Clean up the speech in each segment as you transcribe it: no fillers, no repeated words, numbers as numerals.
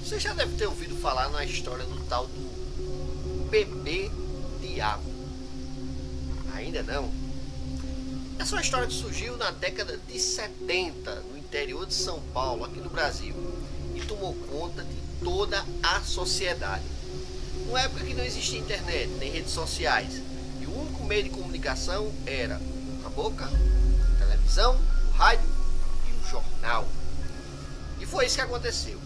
Você já deve ter ouvido falar na história do tal do bebê diabo. Ainda não? Essa é uma história que surgiu na década de 70, no interior de São Paulo, aqui no Brasil, e tomou conta de toda a sociedade. Numa época que não existia internet, nem redes sociais, e o único meio de comunicação era a boca, a televisão, o rádio e o jornal. E foi isso que aconteceu.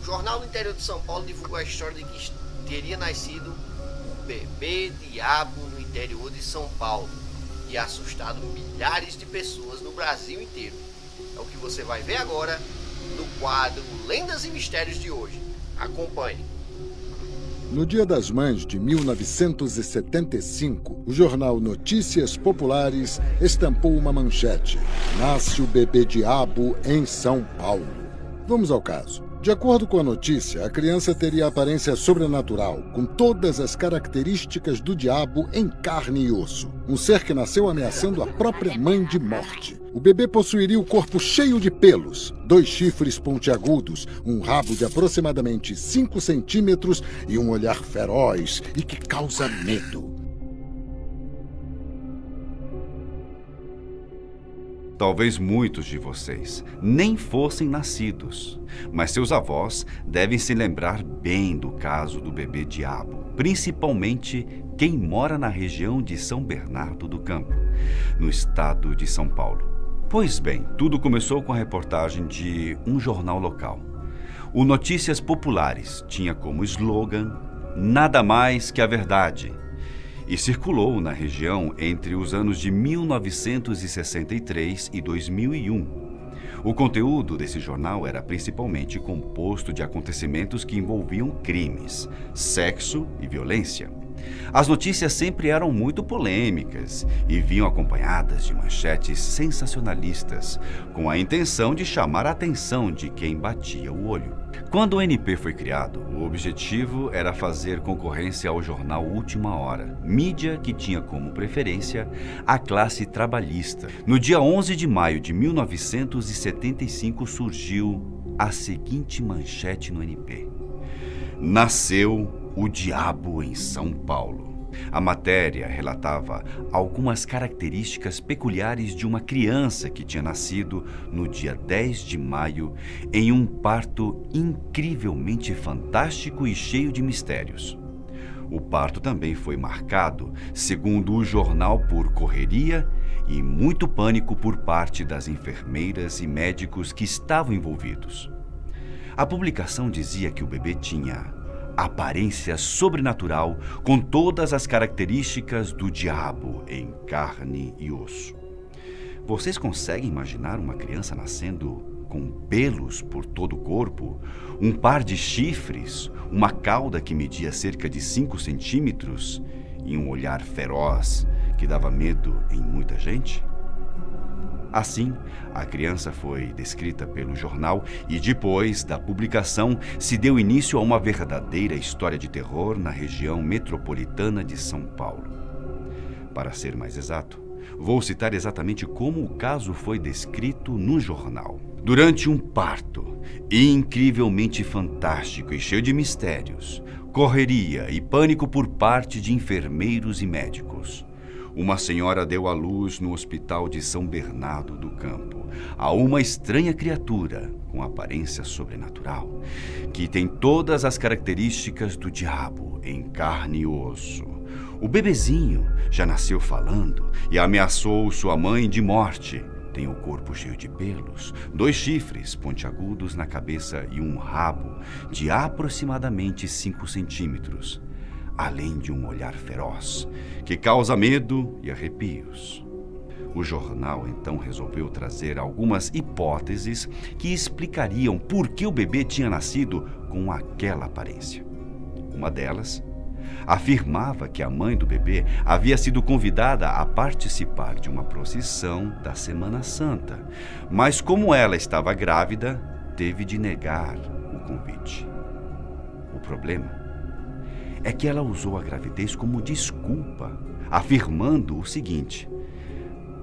O jornal do interior de São Paulo divulgou a história de que teria nascido um bebê diabo no interior de São Paulo e assustado milhares de pessoas no Brasil inteiro. É o que você vai ver agora no quadro Lendas e Mistérios de hoje. Acompanhe. No Dia das Mães de 1975, o jornal Notícias Populares estampou uma manchete: Nasce o bebê diabo em São Paulo. Vamos ao caso. De acordo com a notícia, a criança teria aparência sobrenatural, com todas as características do diabo em carne e osso. Um ser que nasceu ameaçando a própria mãe de morte. O bebê possuiria o corpo cheio de pelos, 2 chifres pontiagudos, um rabo de aproximadamente 5 centímetros e um olhar feroz e que causa medo. Talvez muitos de vocês nem fossem nascidos, mas seus avós devem se lembrar bem do caso do bebê diabo, principalmente quem mora na região de São Bernardo do Campo, no estado de São Paulo. Pois bem, tudo começou com a reportagem de um jornal local. O Notícias Populares tinha como slogan "Nada mais que a verdade", e circulou na região entre os anos de 1963 e 2001. O conteúdo desse jornal era principalmente composto de acontecimentos que envolviam crimes, sexo e violência. As notícias sempre eram muito polêmicas e vinham acompanhadas de manchetes sensacionalistas, com a intenção de chamar a atenção de quem batia o olho. Quando o NP foi criado, o objetivo era fazer concorrência ao jornal Última Hora, mídia que tinha como preferência a classe trabalhista. No dia 11 de maio de 1975 surgiu a seguinte manchete no NP: Nasceu o diabo em São Paulo. A matéria relatava algumas características peculiares de uma criança que tinha nascido no dia 10 de maio em um parto incrivelmente fantástico e cheio de mistérios. O parto também foi marcado, segundo o jornal, por correria e muito pânico por parte das enfermeiras e médicos que estavam envolvidos. A publicação dizia que o bebê tinha aparência sobrenatural, com todas as características do diabo em carne e osso. Vocês conseguem imaginar uma criança nascendo com pelos por todo o corpo, um par de chifres, uma cauda que media cerca de 5 centímetros e um olhar feroz que dava medo em muita gente? Assim, a criança foi descrita pelo jornal e depois da publicação se deu início a uma verdadeira história de terror na região metropolitana de São Paulo. Para ser mais exato, vou citar exatamente como o caso foi descrito no jornal. Durante um parto incrivelmente fantástico e cheio de mistérios, correria e pânico por parte de enfermeiros e médicos, uma senhora deu à luz no hospital de São Bernardo do Campo a uma estranha criatura com aparência sobrenatural, que tem todas as características do diabo em carne e osso. O bebezinho já nasceu falando e ameaçou sua mãe de morte. Tem o corpo cheio de pelos, 2 chifres pontiagudos na cabeça e um rabo de aproximadamente 5 centímetros. Além de um olhar feroz, que causa medo e arrepios. O jornal então resolveu trazer algumas hipóteses que explicariam por que o bebê tinha nascido com aquela aparência. Uma delas afirmava que a mãe do bebê havia sido convidada a participar de uma procissão da Semana Santa, mas como ela estava grávida, teve de negar o convite. O problema é que ela usou a gravidez como desculpa, afirmando o seguinte: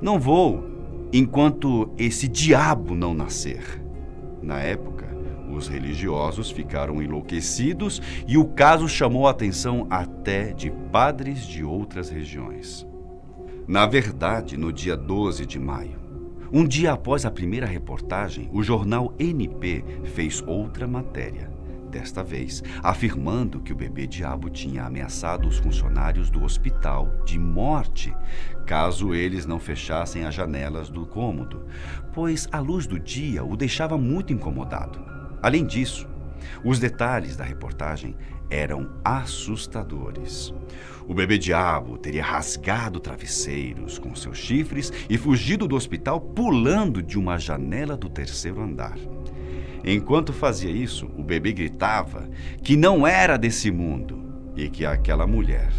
não vou enquanto esse diabo não nascer. Na época, Os religiosos ficaram enlouquecidos e o caso chamou a atenção até de padres de outras regiões. Na verdade, no dia 12 de maio, um dia após a primeira reportagem, o jornal NP fez outra matéria, desta vez afirmando que o bebê diabo tinha ameaçado os funcionários do hospital de morte, caso eles não fechassem as janelas do cômodo, pois a luz do dia o deixava muito incomodado. Além disso, os detalhes da reportagem eram assustadores. O bebê diabo teria rasgado travesseiros com seus chifres e fugido do hospital pulando de uma janela do 3º andar. Enquanto fazia isso, o bebê gritava que não era desse mundo e que aquela mulher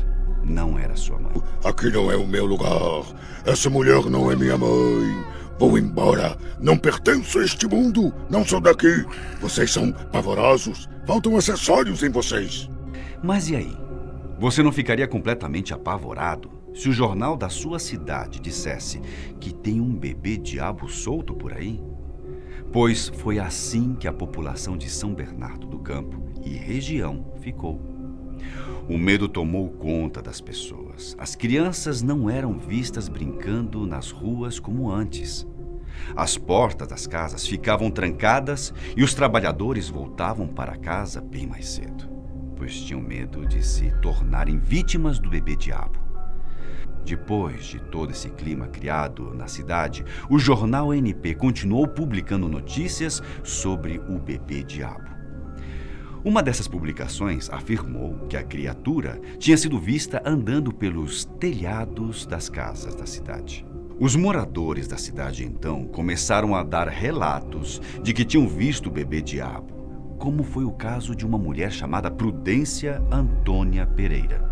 não era sua mãe. Aqui não é o meu lugar. Essa mulher não é minha mãe. Vou embora. Não pertenço a este mundo. Não sou daqui. Vocês são pavorosos. Faltam acessórios em vocês. Mas e aí? Você não ficaria completamente apavorado se o jornal da sua cidade dissesse que tem um bebê diabo solto por aí? Pois foi assim que a população de São Bernardo do Campo e região ficou. O medo tomou conta das pessoas. As crianças não eram vistas brincando nas ruas como antes. As portas das casas ficavam trancadas e os trabalhadores voltavam para casa bem mais cedo, pois tinham medo de se tornarem vítimas do bebê diabo. Depois de todo esse clima criado na cidade, o jornal NP continuou publicando notícias sobre o bebê diabo. Uma dessas publicações afirmou que a criatura tinha sido vista andando pelos telhados das casas da cidade. Os moradores da cidade então começaram a dar relatos de que tinham visto o bebê diabo, como foi o caso de uma mulher chamada Prudência Antônia Pereira.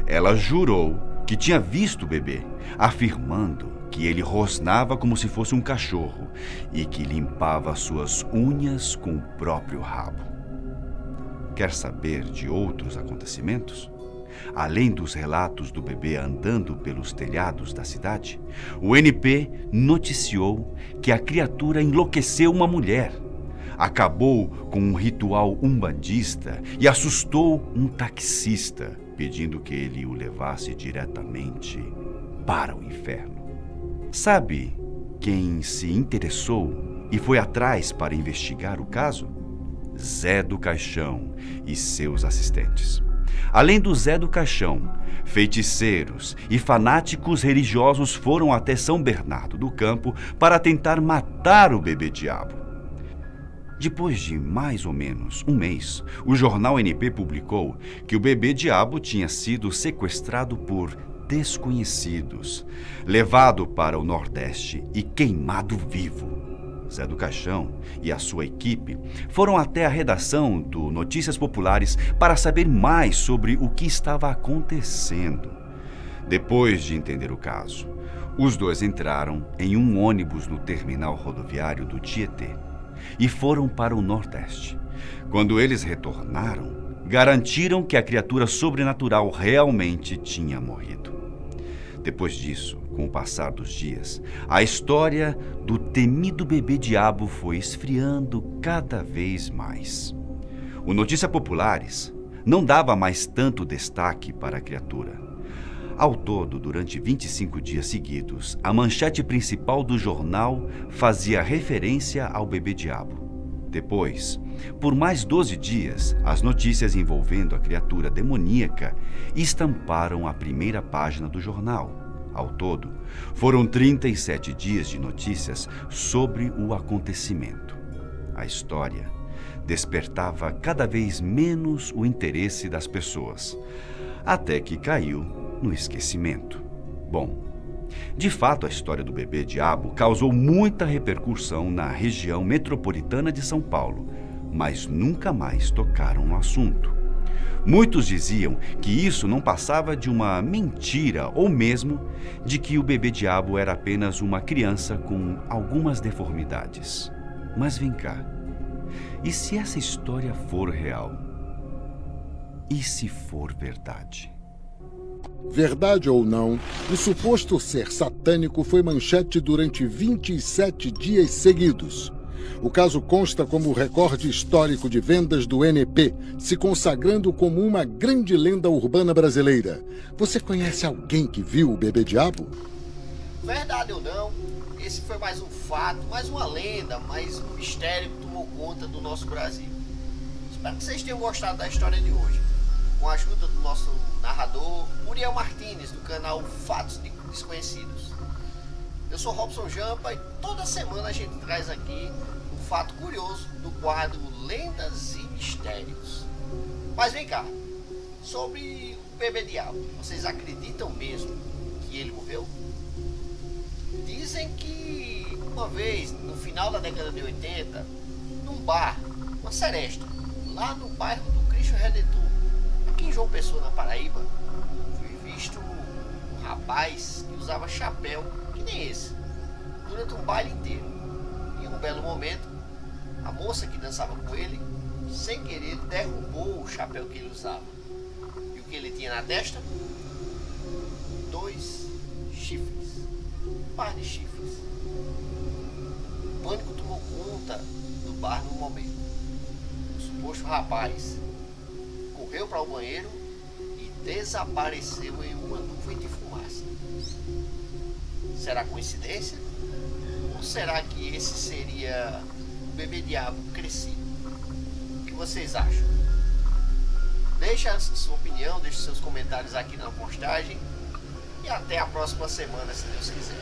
Ela jurou que tinha visto o bebê, afirmando que ele rosnava como se fosse um cachorro e que limpava suas unhas com o próprio rabo. Quer saber de outros acontecimentos? Além dos relatos do bebê andando pelos telhados da cidade, o NP noticiou que a criatura enlouqueceu uma mulher, acabou com um ritual umbandista e assustou um taxista, pedindo que ele o levasse diretamente para o inferno. Sabe quem se interessou e foi atrás para investigar o caso? Zé do Caixão e seus assistentes. Além do Zé do Caixão, feiticeiros e fanáticos religiosos foram até São Bernardo do Campo para tentar matar o bebê diabo. Depois de mais ou menos um mês, o jornal NP publicou que o bebê diabo tinha sido sequestrado por desconhecidos, levado para o Nordeste e queimado vivo. Zé do Caixão e a sua equipe foram até a redação do Notícias Populares para saber mais sobre o que estava acontecendo. Depois de entender o caso, os dois entraram em um ônibus no terminal rodoviário do Tietê e foram para o Nordeste. Quando eles retornaram, garantiram que a criatura sobrenatural realmente tinha morrido. Depois disso, com o passar dos dias, a história do temido bebê diabo foi esfriando cada vez mais. O Notícias Populares não dava mais tanto destaque para a criatura. Ao todo, durante 25 dias seguidos, a manchete principal do jornal fazia referência ao bebê diabo. Depois, por mais 12 dias, as notícias envolvendo a criatura demoníaca estamparam a primeira página do jornal. Ao todo, foram 37 dias de notícias sobre o acontecimento. A história despertava cada vez menos o interesse das pessoas, até que caiu no esquecimento. Bom, de fato, a história do bebê diabo causou muita repercussão na região metropolitana de São Paulo, mas nunca mais tocaram no assunto. Muitos diziam que isso não passava de uma mentira ou mesmo de que o bebê diabo era apenas uma criança com algumas deformidades. Mas vem cá, e se essa história for real? E se for verdade? Verdade ou não, o suposto ser satânico foi manchete durante 27 dias seguidos. O caso consta como recorde histórico de vendas do NP, se consagrando como uma grande lenda urbana brasileira. Você conhece alguém que viu o bebê diabo? Verdade ou não, esse foi mais um fato, mais uma lenda, mais um mistério que tomou conta do nosso Brasil. Espero que vocês tenham gostado da história de hoje, com a ajuda do nosso narrador Uriel Martins, do canal Fatos Desconhecidos. Eu sou Robson Jampa e toda semana a gente traz aqui um fato curioso do quadro Lendas e Mistérios. Mas vem cá, sobre o bebê diabo, vocês acreditam mesmo que ele morreu? Dizem que uma vez, no final da década de 80, num bar, uma seresta, lá no bairro do Cristo Redentor, aqui em João Pessoa, na Paraíba, foi visto um rapaz que usava chapéu que nem esse, durante um baile inteiro. Em um belo momento, a moça que dançava com ele, sem querer, derrubou o chapéu que ele usava. E o que ele tinha na testa? 2 chifres. Um par de chifres. O pânico tomou conta do bar no momento. O suposto rapaz correu para o banheiro e desapareceu em uma nuvem de fumaça. Será coincidência? Ou será que esse seria o bebê diabo crescido? O que vocês acham? Deixe a sua opinião, deixe seus comentários aqui na postagem e até a próxima semana, se Deus quiser.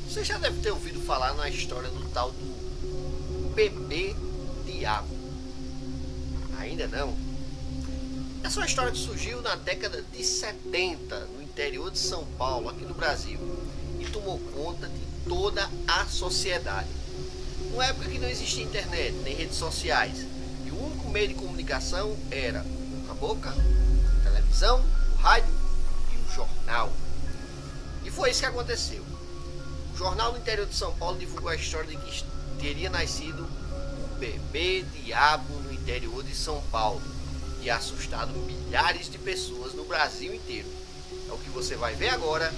Você já deve ter ouvido falar na história do tal do bebê diabo. Ainda não? Essa é uma história que surgiu na década de 70, no interior de São Paulo, aqui no Brasil, e tomou conta de toda a sociedade. Numa época que não existia internet, nem redes sociais, e o único meio de comunicação era a boca, a televisão, o rádio e o jornal. E foi isso que aconteceu. O jornal do interior de São Paulo divulgou a história de que teria nascido um bebê diabo no interior de São Paulo e assustado milhares de pessoas no Brasil inteiro. É o que você vai ver agora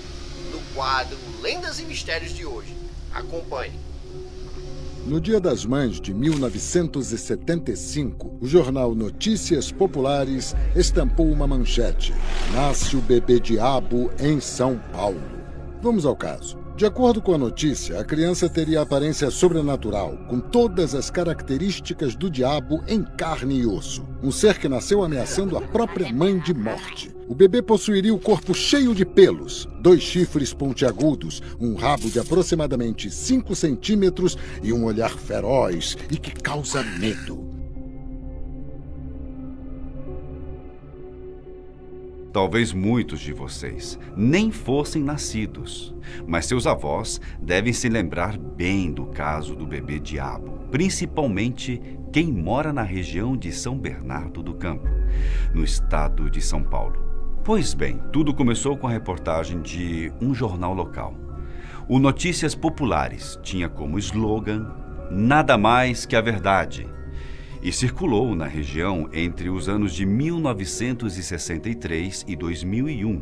no quadro Lendas e Mistérios de hoje. Acompanhe. No Dia das Mães de 1975, o jornal Notícias Populares estampou uma manchete: Nasce o bebê diabo em São Paulo. Vamos ao caso. De acordo com a notícia, a criança teria aparência sobrenatural, com todas as características do diabo em carne e osso. Um ser que nasceu ameaçando a própria mãe de morte. O bebê possuiria o corpo cheio de pelos, 2 chifres pontiagudos, um rabo de aproximadamente 5 centímetros e um olhar feroz e que causa medo. Talvez muitos de vocês nem fossem nascidos, mas seus avós devem se lembrar bem do caso do bebê diabo, principalmente quem mora na região de São Bernardo do Campo, no estado de São Paulo. Pois bem, tudo começou com a reportagem de um jornal local. O Notícias Populares tinha como slogan "Nada mais que a verdade", e circulou na região entre os anos de 1963 e 2001.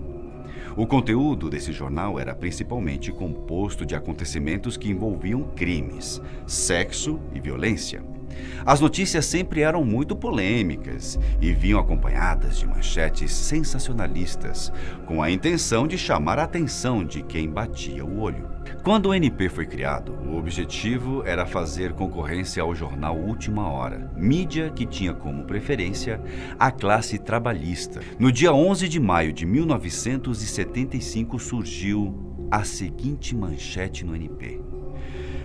O conteúdo desse jornal era principalmente composto de acontecimentos que envolviam crimes, sexo e violência. As notícias sempre eram muito polêmicas e vinham acompanhadas de manchetes sensacionalistas, com a intenção de chamar a atenção de quem batia o olho. Quando o NP foi criado, o objetivo era fazer concorrência ao jornal Última Hora, mídia que tinha como preferência a classe trabalhista. No dia 11 de maio de 1975 surgiu a seguinte manchete no NP: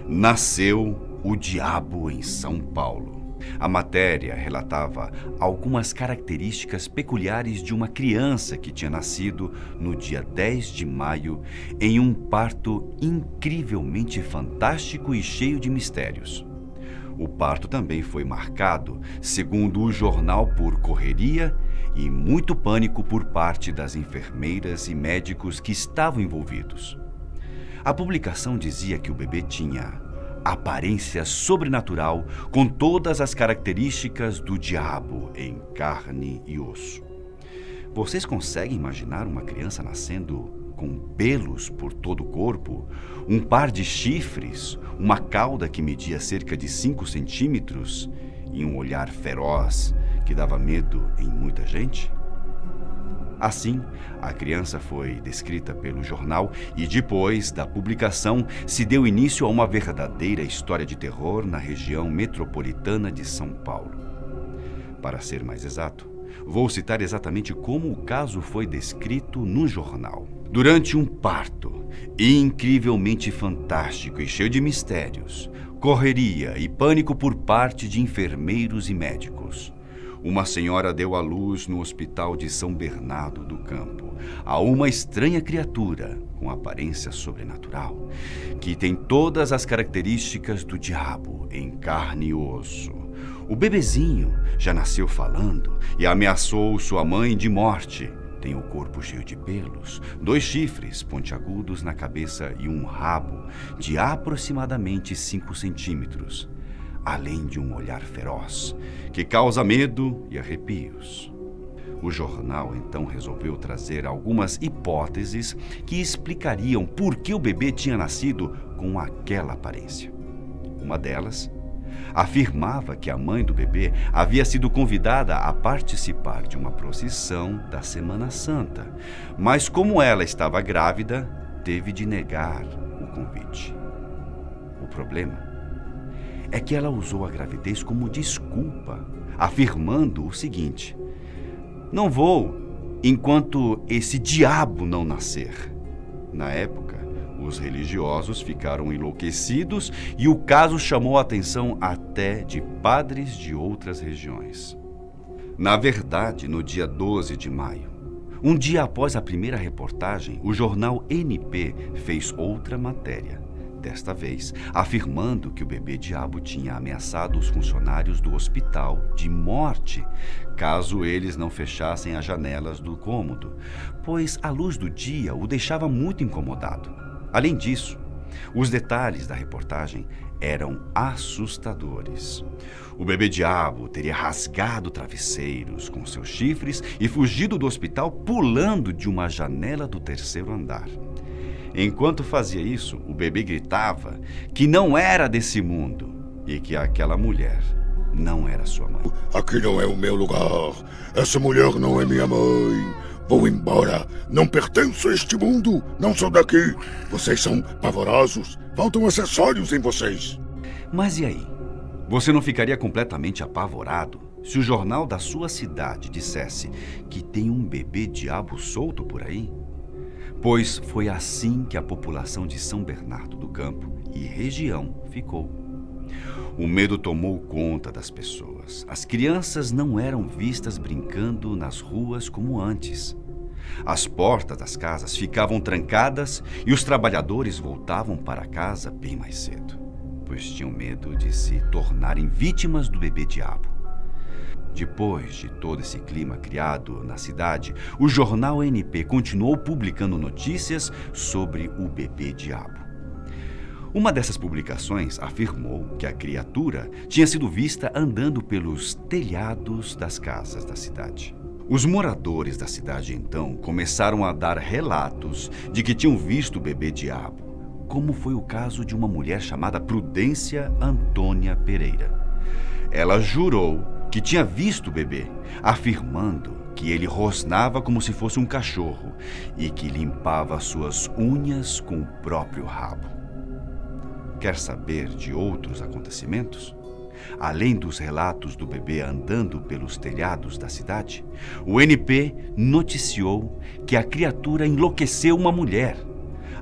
Nasceu o Diabo em São Paulo. A matéria relatava algumas características peculiares de uma criança que tinha nascido no dia 10 de maio em um parto incrivelmente fantástico e cheio de mistérios. O parto também foi marcado, segundo o jornal, por correria e muito pânico por parte das enfermeiras e médicos que estavam envolvidos. A publicação dizia que o bebê tinha aparência sobrenatural, com todas as características do diabo em carne e osso. Vocês conseguem imaginar uma criança nascendo com pelos por todo o corpo, um par de chifres, uma cauda que media cerca de 5 centímetros e um olhar feroz que dava medo em muita gente? Assim, a criança foi descrita pelo jornal e depois da publicação se deu início a uma verdadeira história de terror na região metropolitana de São Paulo. Para ser mais exato, vou citar exatamente como o caso foi descrito no jornal. Durante um parto incrivelmente fantástico e cheio de mistérios, correria e pânico por parte de enfermeiros e médicos, uma senhora deu à luz no hospital de São Bernardo do Campo a uma estranha criatura com aparência sobrenatural, que tem todas as características do diabo em carne e osso. O bebezinho já nasceu falando e ameaçou sua mãe de morte. Tem o corpo cheio de pelos, 2 chifres pontiagudos na cabeça e um rabo de aproximadamente 5 centímetros. Além de um olhar feroz, que causa medo e arrepios. O jornal então resolveu trazer algumas hipóteses que explicariam por que o bebê tinha nascido com aquela aparência. Uma delas afirmava que a mãe do bebê havia sido convidada a participar de uma procissão da Semana Santa, mas como ela estava grávida, teve de negar o convite. O problema é que ela usou a gravidez como desculpa, afirmando o seguinte: não vou enquanto esse diabo não nascer. Na época, os religiosos ficaram enlouquecidos e o caso chamou a atenção até de padres de outras regiões. Na verdade, no dia 12 de maio, um dia após a primeira reportagem, o jornal NP fez outra matéria. Desta vez, afirmando que o bebê diabo tinha ameaçado os funcionários do hospital de morte, caso eles não fechassem as janelas do cômodo, pois a luz do dia o deixava muito incomodado. Além disso, os detalhes da reportagem eram assustadores. O bebê diabo teria rasgado travesseiros com seus chifres e fugido do hospital pulando de uma janela do 3º andar. Enquanto fazia isso, o bebê gritava que não era desse mundo e que aquela mulher não era sua mãe. Aqui não é o meu lugar. Essa mulher não é minha mãe. Vou embora. Não pertenço a este mundo. Não sou daqui. Vocês são pavorosos. Faltam acessórios em vocês. Mas e aí? Você não ficaria completamente apavorado se o jornal da sua cidade dissesse que tem um bebê diabo solto por aí? Pois foi assim que a população de São Bernardo do Campo e região ficou. O medo tomou conta das pessoas. As crianças não eram vistas brincando nas ruas como antes. As portas das casas ficavam trancadas e os trabalhadores voltavam para casa bem mais cedo, pois tinham medo de se tornarem vítimas do bebê diabo. Depois de todo esse clima criado na cidade, o jornal NP continuou publicando notícias sobre o bebê diabo. Uma dessas publicações afirmou que a criatura tinha sido vista andando pelos telhados das casas da cidade. Os moradores da cidade então começaram a dar relatos de que tinham visto o bebê diabo, como foi o caso de uma mulher chamada Prudência Antônia Pereira. Ela jurou que tinha visto o bebê, afirmando que ele rosnava como se fosse um cachorro e que limpava suas unhas com o próprio rabo. Quer saber de outros acontecimentos? Além dos relatos do bebê andando pelos telhados da cidade, o NP noticiou que a criatura enlouqueceu uma mulher,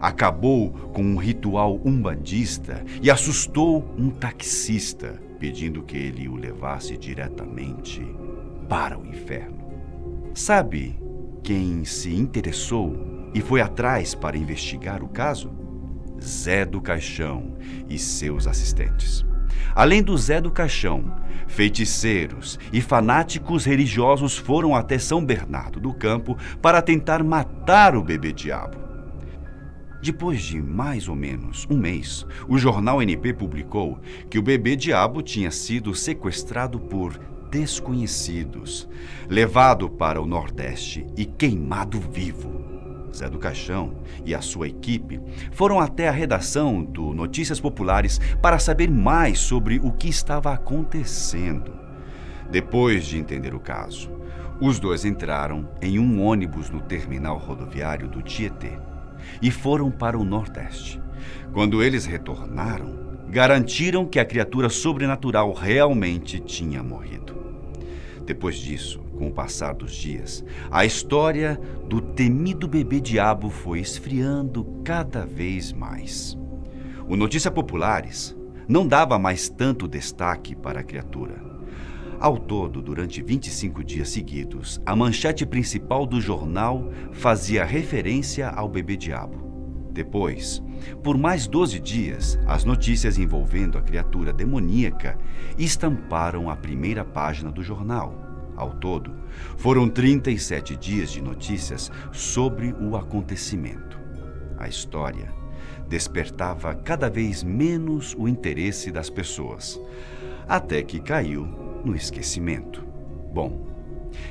acabou com um ritual umbandista e assustou um taxista, pedindo que ele o levasse diretamente para o inferno. Sabe quem se interessou e foi atrás para investigar o caso? Zé do Caixão e seus assistentes. Além do Zé do Caixão, feiticeiros e fanáticos religiosos foram até São Bernardo do Campo para tentar matar o bebê diabo. Depois de mais ou menos um mês, o jornal NP publicou que o bebê diabo tinha sido sequestrado por desconhecidos, levado para o Nordeste e queimado vivo. Zé do Caixão e a sua equipe foram até a redação do Notícias Populares para saber mais sobre o que estava acontecendo. Depois de entender o caso, os dois entraram em um ônibus no terminal rodoviário do Tietê e foram para o Nordeste. Quando eles retornaram, garantiram que a criatura sobrenatural realmente tinha morrido. Depois disso, com o passar dos dias, a história do temido bebê diabo foi esfriando cada vez mais. O Notícias Populares não dava mais tanto destaque para a criatura. Ao todo, durante 25 dias seguidos, a manchete principal do jornal fazia referência ao bebê diabo. Depois, por mais 12 dias, as notícias envolvendo a criatura demoníaca estamparam a primeira página do jornal. Ao todo, foram 37 dias de notícias sobre o acontecimento. A história despertava cada vez menos o interesse das pessoas, até que caiu no esquecimento. Bom,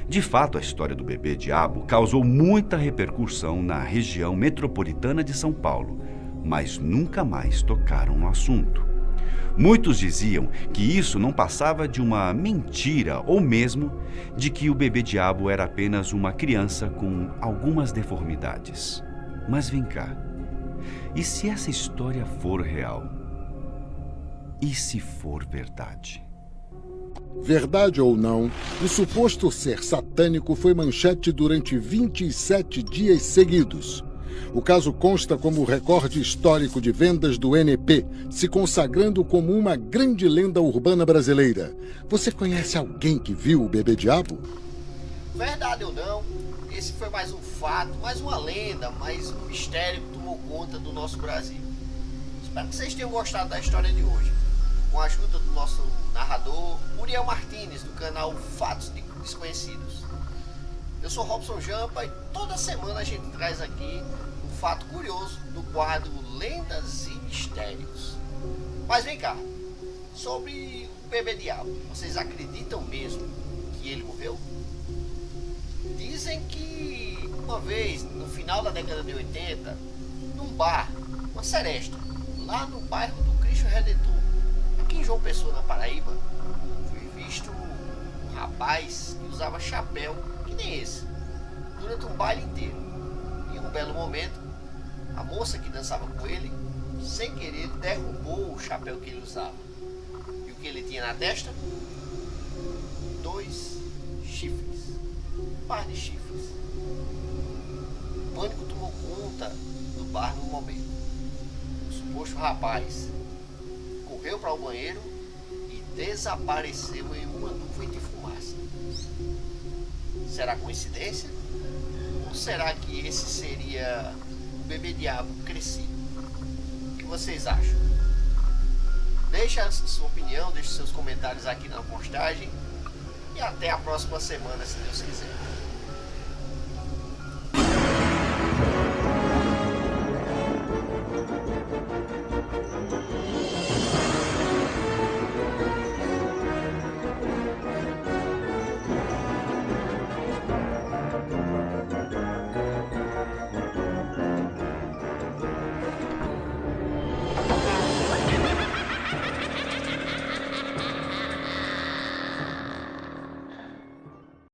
de fato, a história do bebê diabo causou muita repercussão na região metropolitana de São Paulo, mas nunca mais tocaram no assunto. Muitos diziam que isso não passava de uma mentira ou mesmo de que o bebê diabo era apenas uma criança com algumas deformidades. Mas vem cá, e se essa história for real? E se for verdade? Verdade ou não, o suposto ser satânico foi manchete durante 27 dias seguidos. O caso consta como recorde histórico de vendas do NP, se consagrando como uma grande lenda urbana brasileira. Você conhece alguém que viu o bebê diabo? Verdade ou não, esse foi mais um fato, mais uma lenda, mais um mistério que tomou conta do nosso Brasil. Espero que vocês tenham gostado da história de hoje. Com a ajuda do nosso narrador, Uriel Martins, do canal Fatos Desconhecidos. Eu sou Robson Jampa e toda semana a gente traz aqui um fato curioso do quadro Lendas e Mistérios. Mas vem cá, sobre o bebê diabo, vocês acreditam mesmo que ele morreu? Dizem que uma vez, no final da década de 80, num bar, uma seresta, lá no bairro do Cristo Redentor, aqui em João Pessoa, na Paraíba, foi visto um rapaz que usava chapéu que nem esse, durante um baile inteiro. Em um belo momento, a moça que dançava com ele, sem querer, derrubou o chapéu que ele usava. E o que ele tinha na testa? 2 chifres. Um par de chifres. O pânico tomou conta do bar no momento. O suposto rapaz correu para o banheiro e desapareceu em uma nuvem de fumaça. Será coincidência? Ou será que esse seria o bebê diabo crescido? O que vocês acham? Deixe a sua opinião, deixe seus comentários aqui na postagem e até a próxima semana, se Deus quiser.